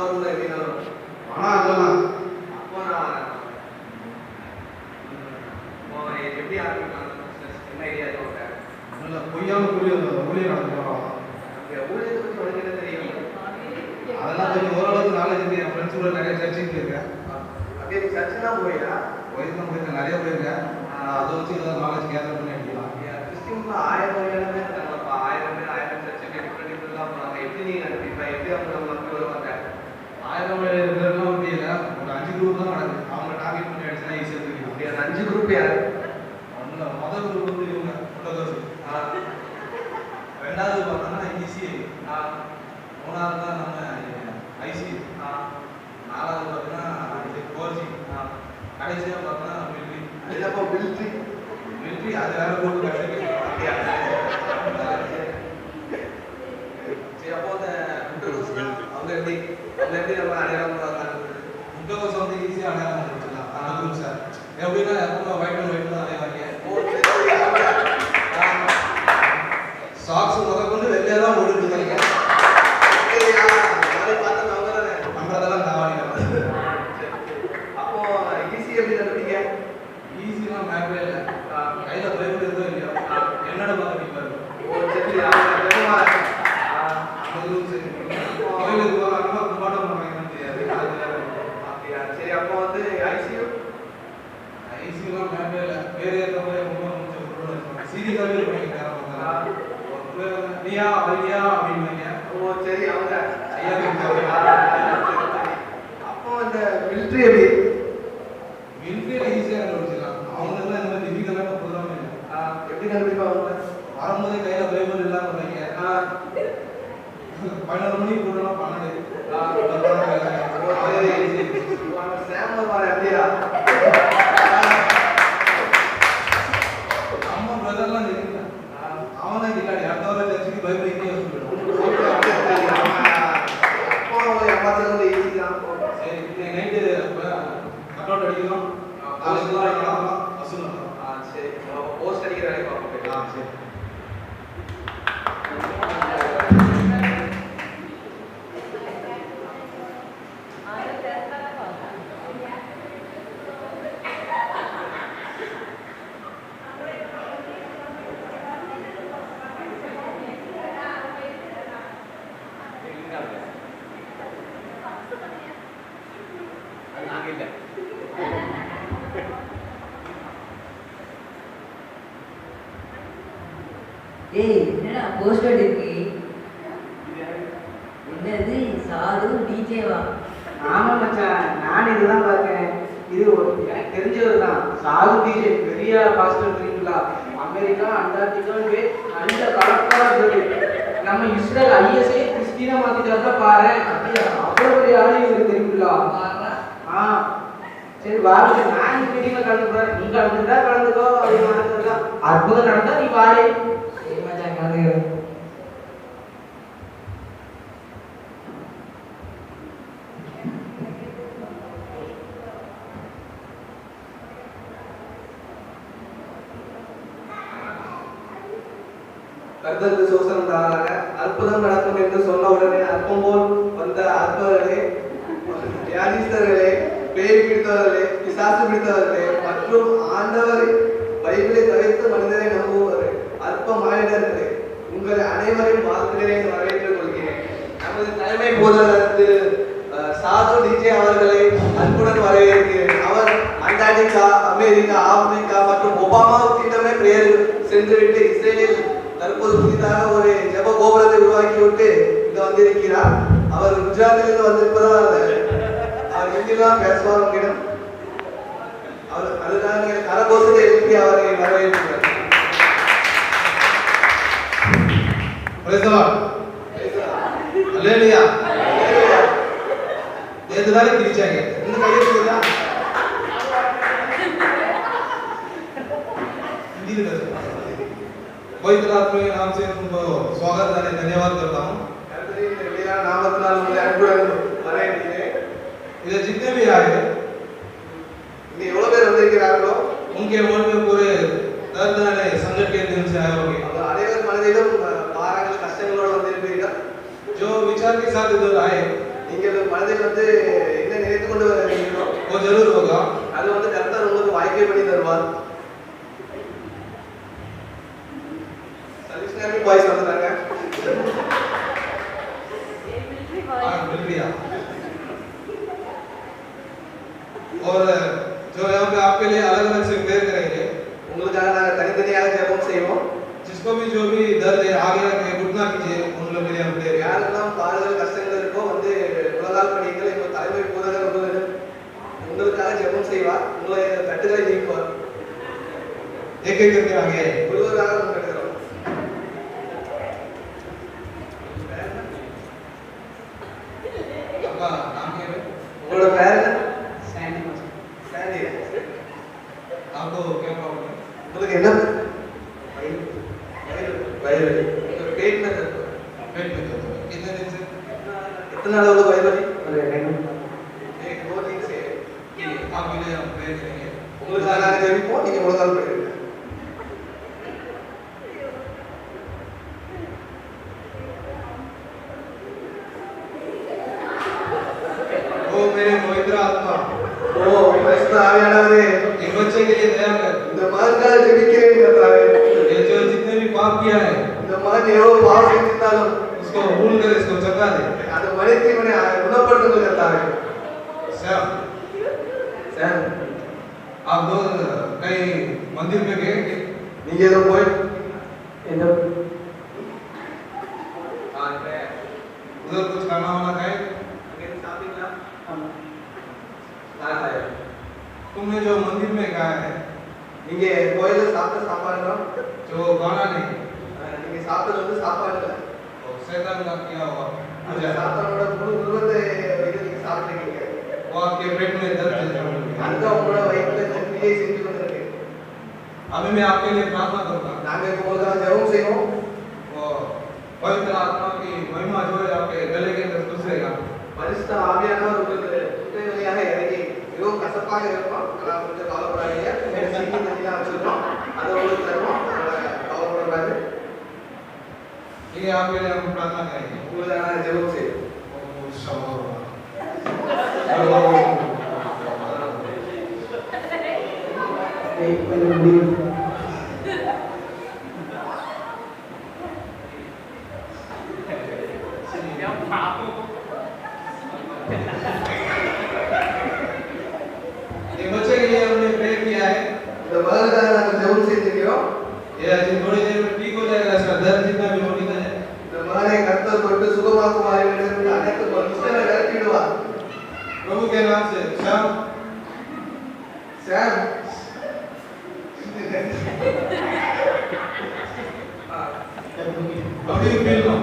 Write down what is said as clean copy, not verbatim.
வரும்ல எப்படினாலும் அதெல்லாம் அப்போ நான் எப்படி ஆரம்பிக்கலாம்? என்ன ஐடியா சொல்றேன்? பொய்யான ஊழியர் நடத்துகிறோம். ஊழியத்துக்கு சொல்லுங்க தெரியும். அதெல்லாம் கொஞ்சம் ஓரளவுக்கு நாலேஜ் இருக்கு. என் ஃப்ரெண்ட்ஸ் கூட நிறைய சர்ச்சுக்கு போயிருக்கேன். அப்படியே சர்ச்சுலாம் போயிருக்கேன் நிறைய போயிருக்கேன். அதை வச்சு ஏதாவது நாலேஜ் கேதர் பண்ணி அடிக்கலாம். கிறிஸ்டின்ல 1000 பேர் இருக்காங்கப்பா. 1000 சர்ச்சுக்கு டிஃப்ரெண்ட் போறாங்க. எப்படி நீங்க நினைப்பீங்க? எப்படி அவங்க மக்கள் வருவாங்க? 1000 பேர்லாம் முடியல. ஒரு 5 குரூப் தான் நடக்குது. அவங்க டார்கெட் பண்ணி அடிச்சுனா ஈஸியாக தெரியும். அப்படி அந்த 5 குரூப் யாரு? முதல் குரூப் வந்து இவங்க ரெண்டாவது பார்த்தோம்னா இசி, மூணாவது தான் நம்ம ஐசி, நாலாவது பார்த்தோம்னா இது 4G, கடைசியாக பார்த்தோம்னா மிலிட்ரி அது வேற போட்டு கஷ்டம். சரி, அப்போ அவங்க எப்படி நம்ம அடையாளம் முக்கவசம் வந்து ஈஸியாக அடையாளம் பண்ணிக்கலாம். அந்த குரூப் சார் எப்படின்னா எப்போ ஒயிட் அண்ட் ஒயிட் தான் அடையாளம். சாக்ஸ் முதல் கொண்டு வெளியே தான் ஓடிட்டு பண்றதெல்லாம் தாவாடி. அப்போ ஈஸி எப்படி நடந்தீங்க? ஈஸிலாம் மேப்பே இல்லை. கையில பைபிள் இருந்தோ இல்லையோ என்னோட பார்த்து கோயிலுக்கு போறாங்க கும்பாட்டம் பண்றாங்கன்னு தெரியாது. சரி, அப்போ வந்து ஐசியூலாம் மேப்பே இல்லை. வேற ஏற்ற சீரியஸாகவே பண்ணிக்கிறேன். நீயா ஐயா அப்படின்னு. ஓ சரி, அவங்க ஐயா அப்போ இந்த மிலிட்ரி எப்படி? மிலிட்ரியில ஈஸியாக கண்டுபிடிச்சிடலாம். அவங்களுக்குலாம் இந்த மாதிரி டிஃபிகல்ட்டான ப்ரோக்ராம் இல்லை. எப்படி கண்டுபிடிப்பாங்க? வரும்போதே கையில பைபிள் இல்லாம பண்ணீங்க. 11 மணிக்கு போடலாம் 12. எப்படியா அம்மா பிரதர்லாம் தெரியுங்க. அவன் தான் கில்லாடி. அடுத்த வாரம் சர்ச்சுக்கு பைபிள் இங்கே சொல்லிடுவான். சரி, நைட்டு கட்டவுட் அடிக்கிறோம். சரி, போஸ்ட் அடிக்கிற வேலைக்கு பார்ப்போம். சரி. ஏய், என்னடா போஸ்டர் இருக்கு? என்னது சாது டிஜேவா? ஆமா மச்சான், நான் இதுதான் பார்க்கேன். இது எனக்கு தெரிஞ்சவர் தான். சாது டிஜே பெரிய பாஸ்டர் தெரியுங்களா? அமெரிக்கா அண்டார்டிகா நல்ல கலெக்டரா இருக்கு. நம்ம இஸ்ரேல் ஐஎஸ்ஐ கிறிஸ்டினா மாத்திட்டாருல பாரு. அப்படியா? அவ்வளவு பெரிய ஆளு இவருக்கு தெரியுங்களா? சரி வாங்க, நான் இந்த மீட்டிங்ல கலந்துக்கிறேன். நீ கலந்துட்டா கலந்துக்கோ. அப்படின்னு அற்புதம் நடந்தா நீ பாரு. மச்சான் கலந்துக்கிறேன். கர்த்தருக்கு சோசனம் தாராக. அற்புதம் நடக்கும் என்று சொன்ன உடனே அற்பம் போல் வந்த அற்பர்களே, வியாதிஸ்தர்களே, பேய் பிடித்தவர்களே, பிசாசு பிடித்தவர்களே மற்றும் ஆண்டவர் பைபிளை தவிர்த்து மனிதரை நம்புவவர்களே, அற்ப மானிடர்களே, உங்களை அனைவரையும் வாழ்த்துகிறேன், வரவேற்றுக் கொள்கிறேன். நமது தலைமை போதகர் திரு சாது டிஜே அவர்களை அன்புடன் வரவேற்கிறேன். அவர் அண்டார்டிகா, அமெரிக்கா, ஆப்பிரிக்கா மற்றும் ஒபாமாவுக்கிட்டமே பெயர் சென்றுவிட்டு இஸ்ரேலில் தற்போது புதிதாக ஒரு ஜெப கோபுரத்தை உருவாக்கிவிட்டு இங்க வந்திருக்கிறார். அவர் குஜராத்திலிருந்து வந்திருப்பதால் அவர் ஹிந்திலாம் பேசுவார் உங்களிடம். அவர் அதுதான் நீங்கள் கரகோஷத்தை எழுப்பி அவரை வரவேற்கிறார். நேற்றுதானே கிழிச்சாங்க. இன்னும் கையெழுத்துதா हिंदी में पवित्र आत्मा के नाम से तुमको स्वागत है, धन्यवाद करता हूँ. इधर जितने भी आए उनके मन में पूरे दर्द संकट के दिन से आए होंगे. जो विचार के साथ इधर आए நீங்கள் மனதில் வந்து என்ன நினைத்து கொண்டு வருகிறீர்களோ वो जरूर होगा। அது வந்து கர்த்தர் உங்களுக்கு வாய்க்கை பண்ணி தருவார். சலிஸ்னாமி பாய்ஸ் வந்துட்டாங்க. मिल गया। और जो यहाँ पे आपके लिए अलग अलग से प्रेयर करेंगे, உங்களுக்காக நாங்கள் தனித்தனியாக ஜெபம் செய்வோம். जिसको भी जो भी दर्द है आगे रखे घुटना कीजिए, उन लोग के लिए हम प्रेयर करेंगे। யாரெல்லாம் பாடுதல் கஷ்டங்கள் இருக்கோ வந்து உலகால் படிங்கள். எங்கள் தலைமை போதகர் உங்களுக்காக ஜெபம் செய்வார். உங்களை கட்டுகளை நீக்குவார். एक एक करके आगे ஒருவராக முன்னெடுக்கிறோம். आपका नाम क्या है? உங்களோட பேர் என்ன? சாண்டி மச்சான். சாண்டி. आपको क्या प्रॉब्लम है? உங்களுக்கு என்ன வயிறு வலி. உங்க பேட் में दर्द हो रहा है. पेट में दर्द है। कितने दिन से? कितना नाल होगा वயிறு வலி? ஒரு 2 एक दो दिन से. आपके लिए हम प्रेयर करेंगे। உங்களுக்காக நாங்கள் ஜெபிப்போம். நீங்க உலகால் படிங்க. ओ मेरे पवित्र आत्मा, ஓ பரிசுத்த ஆவியானவரே, इन बच्चे के लिए दया कर। இந்த மகனுக்காக ஜெபிக்கிறேன் கர்த்தாவே. ये जो जितने भी पाप किया है இந்த மகன் எவ்வளவு பாவம் செஞ்சிருந்தாலும் उसको भूल कर इसको चंगा दे। அதை மன்னித்து இவனை குணப்படுத்துங்கள் கர்த்தாவே. सैम, சார், आप दो कहीं मंदिर में गए कि? நீங்க ஏதோ போய் ஏதோ उधर कुछ खाना वाना खाए? சாப்பிட்டீங்களா? ஆமா. तुमने जो मंदिर में खाया है நீங்க கோயில்ல சாப்பிட்ட சாப்பாடு தான் जो खाना नहीं, நீங்க சாப்பிட்டது வந்து சாப்பாடு இல்ல. तो शैतान का किया हुआ அந்த अच्छा, சாத்தானோட முழு உருவத்தை இது நீங்க சாப்பிட்டீங்க. वो आपके पेट में दर्द देता அந்த है। உங்களோட வயிற்றுல இந்த கிரியை செஞ்சு கொண்டிருக்கு. अभी मैं आपके लिए प्रार्थना करूंगा। நாங்க இப்போ உங்களுக்காக ஜெபம் செய்வோம். वो पवित्र आत्मा की महिमा जो है आपके गले के अंदर घुसेगा। பரிசுத்த ஆவியானவர் உங்களுக்கு துட்டை வழியாக இறங்கி மிகவும் கசப்பாக இருக்கும். ஆனால் கொஞ்சம் கவலைப்படாதீங்க. சீனி தண்ணிலாம் வச்சிருக்கோம். அதை உங்களுக்கு தருவோம். கவலைப்படாது. ये आपके लिए हम प्रार्थना करेंगे। உங்களுக்காக ஜெபம் செய்வோம். ओ शबो வெயிட் பண்ண முடியும். ये बच्चे के लिए हमने प्रेयर किया है। இந்த மகனுக்காக நாங்கள் ஜெபம் செஞ்சிருக்கிறோம். ये आज थोड़ी देर में ठीक हो जाएगा। इसका दर्द जितना भी हो गया है, இந்த மகனை கர்த்தர் தொட்டு சுகமாக்குவார் என்று அனைத்து மனுஷனை விரட்டிடுவார். प्रभु के नाम से श्याम சாம் अभी फील लो।